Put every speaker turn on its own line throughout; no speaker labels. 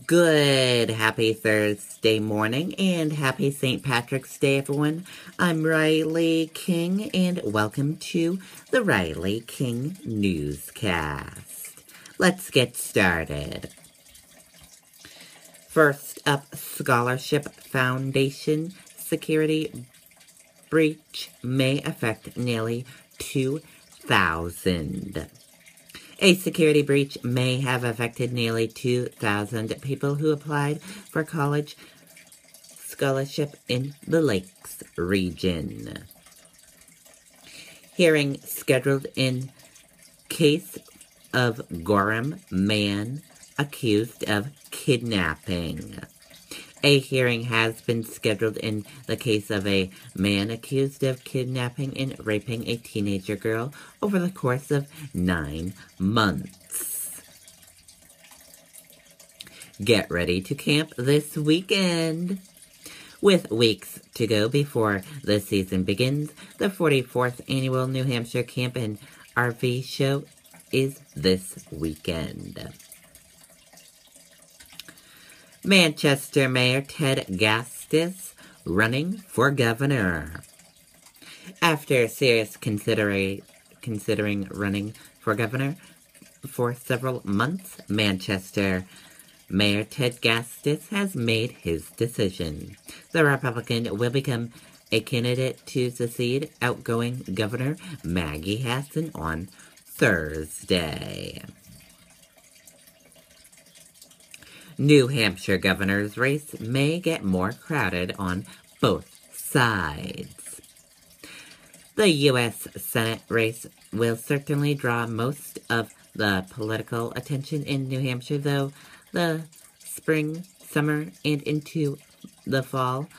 Good, happy Thursday morning and happy St. Patrick's Day, everyone. I'm Riley King and welcome to the Riley King Newscast. Let's get started. First up, Scholarship Foundation security breach may affect nearly 2,000. A security breach may have affected nearly 2,000 people who applied for college scholarship in the Lakes region. Hearing scheduled in case of Gorham man accused of kidnapping. A hearing has been scheduled in the case of a man accused of kidnapping and raping a teenager girl over the course of 9 months. Get ready to camp this weekend. With weeks to go before the season begins, the 44th Annual New Hampshire Camp and RV Show is this weekend. Manchester Mayor Ted Gastis running for governor. After serious considering running for governor for several months, Manchester Mayor Ted Gastis has made his decision. The Republican will become a candidate to succeed outgoing Governor Maggie Hassan on Thursday. New Hampshire governor's race may get more crowded on both sides. The U.S. Senate race will certainly draw most of the political attention in New Hampshire, though the spring, summer, and into the fall,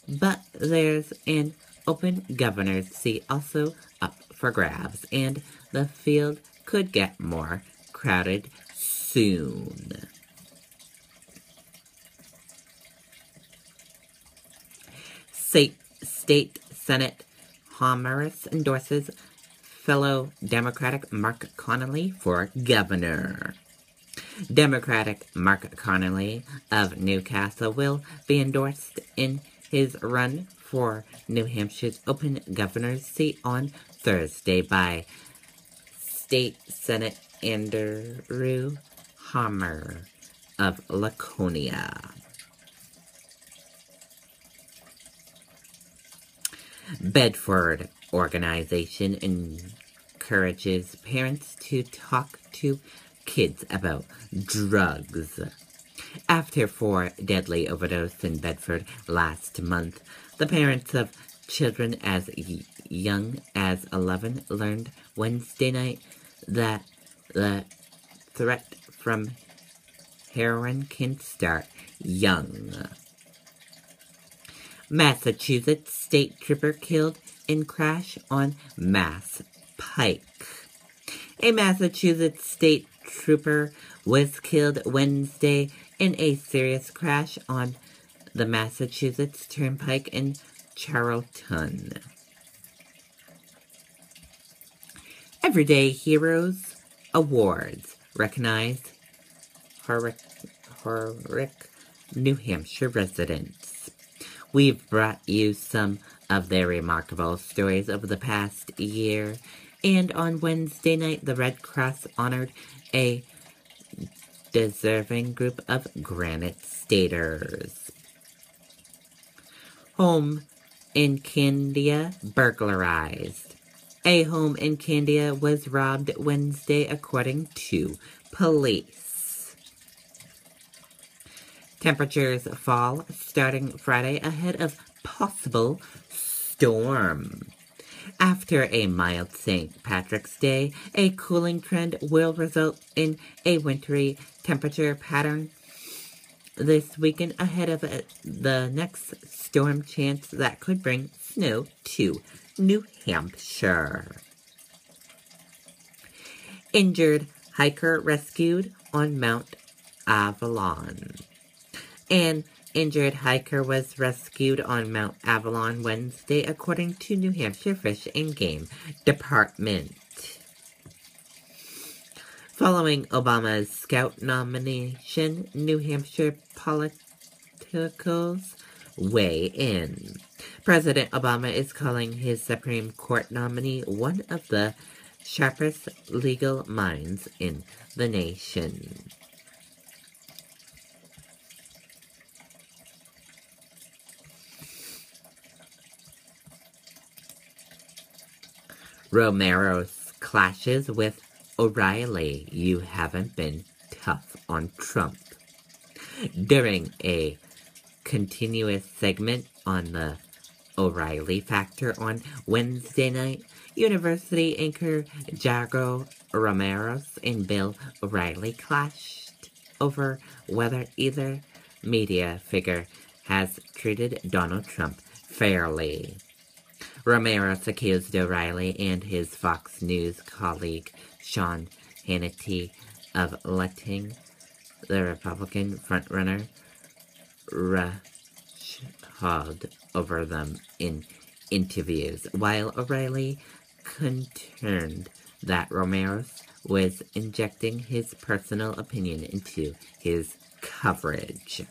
but there's an open governor's seat also up for grabs, and the field could get more crowded soon. State Senate Harris endorses fellow Democratic Mark Connolly for governor. Democratic Mark Connolly of Newcastle will be endorsed in his run for New Hampshire's open governor's seat on Thursday by State Senate Andrew Hammer of Laconia. Bedford organization encourages parents to talk to kids about drugs. After 4 deadly overdoses in Bedford last month, the parents of children as young as 11 learned Wednesday night that the threat from heroin can start young. Massachusetts state trooper killed in crash on Mass Pike. A Massachusetts state trooper was killed Wednesday in a serious crash on the Massachusetts Turnpike in Charlton. Everyday Heroes Awards recognize historic New Hampshire residents. We've brought you some of their remarkable stories over the past year, and on Wednesday night, the Red Cross honored a deserving group of Granite Staters. Home in Candia burglarized. A home in Candia was robbed Wednesday, according to police. Temperatures fall starting Friday ahead of possible storm. After a mild St. Patrick's Day, a cooling trend will result in a wintry temperature pattern this weekend ahead of the next storm chance that could bring snow to New Hampshire. Injured hiker rescued on Mount Avalon. An injured hiker was rescued on Mount Avalon Wednesday, according to New Hampshire Fish and Game Department. Following Obama's Scout nomination, New Hampshire politicals weigh in. President Obama is calling his Supreme Court nominee one of the sharpest legal minds in the nation. Romero's clashes with O'Reilly. You haven't been tough on Trump. During a continuous segment on the O'Reilly factor on Wednesday night, University anchor Jago Romero's and Bill O'Reilly clashed over whether either media figure has treated Donald Trump fairly. Romero's accused O'Reilly and his Fox News colleague Sean Hannity of letting the Republican frontrunner roughshod over them in interviews, while O'Reilly contended that Romero was injecting his personal opinion into his coverage.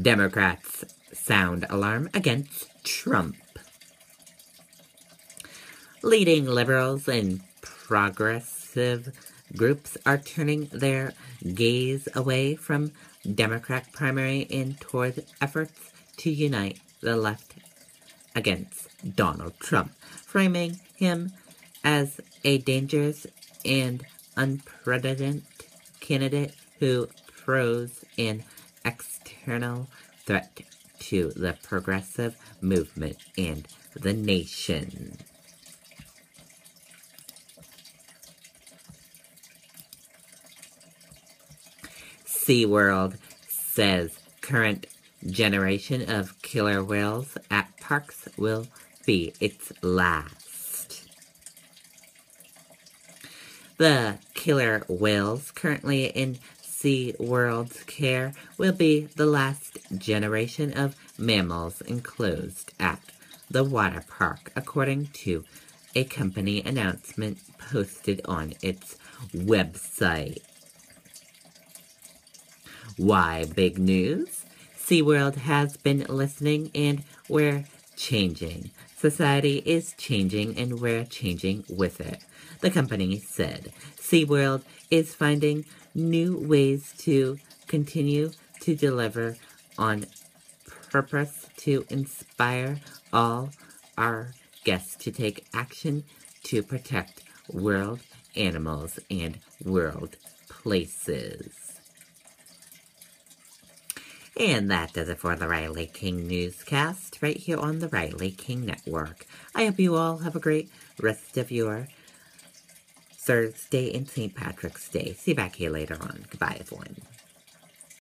Democrats sound alarm against Trump. Leading liberals and progressive groups are turning their gaze away from Democrat primary and toward efforts to unite the left against Donald Trump, framing him as a dangerous and unprecedented candidate who poses an external threat to the progressive movement and the nation. SeaWorld says current generation of killer whales at parks will be its last. The killer whales currently in SeaWorld's care will be the last generation of mammals enclosed at the water park, according to a company announcement posted on its website. Why big news? SeaWorld has been listening and we're changing. Society is changing and we're changing with it, the company said. SeaWorld is finding new ways to continue to deliver on purpose to inspire all our guests to take action to protect world animals and world places. And that does it for the Riley King Newscast, right here on the Riley King Network. I hope you all have a great rest of your Thursday and St. Patrick's Day. See you back here later on. Goodbye, everyone.